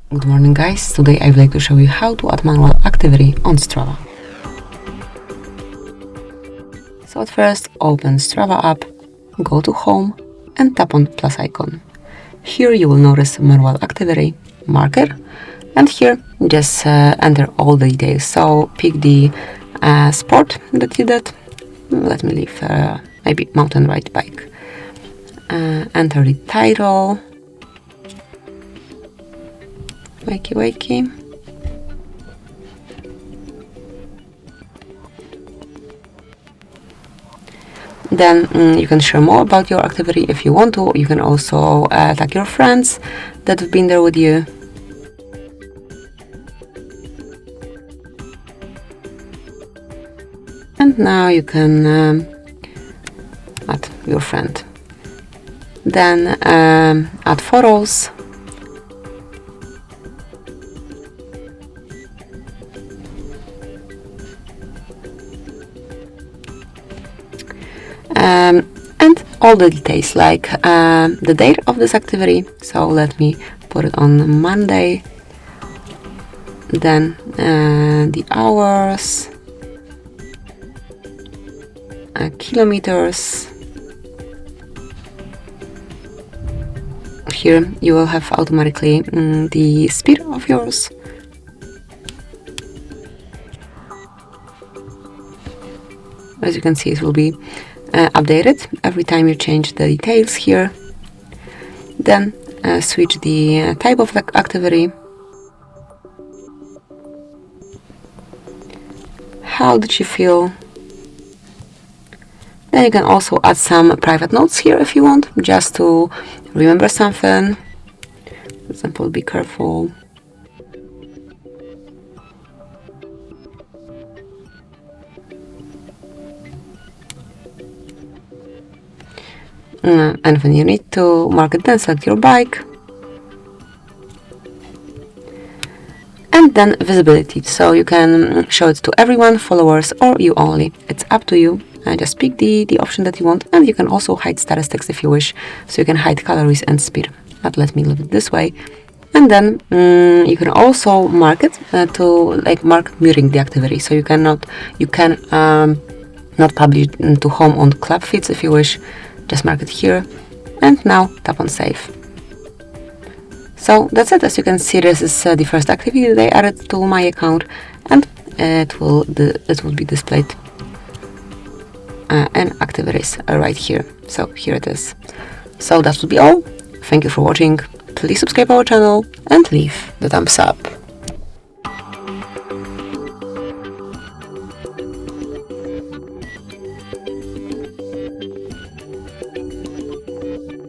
Good morning guys, today I would like to show you how to add manual activity on Strava. So at first open Strava app, go to home and tap on plus icon. Here you will notice manual activity marker, and here just enter all the details. So pick the sport that you did. Let me leave maybe mountain bike. Enter the title. Wakey. Then you can share more about your activity if you want to. You can also tag your friends that have been there with you. And now you can add your friend. Then add photos. And all the details like the date of this activity. So let me put it on Monday. Then the hours, kilometers. Here you will have automatically the speed of yours. As you can see, it will be updated every time you change the details here. Then switch the type of activity. How did you feel? Then you can also add some private notes here if you want, just to remember something. For example, be careful. And when you need to mark it, then select your bike. And then visibility, so you can show it to everyone, followers, or you only. It's up to you. Just pick the option that you want, and you can also hide statistics if you wish. So you can hide calories and speed. But let me leave it this way. And then you can also mark it to mark muting the activity. So you can not publish to home on club feeds if you wish. Just mark it here, and now tap on save. So that's it. As you can see, this is the first activity that I added to my account, and it will be displayed and activities right here. So here it is. So that will be all. Thank you for watching. Please subscribe our channel and leave the thumbs up.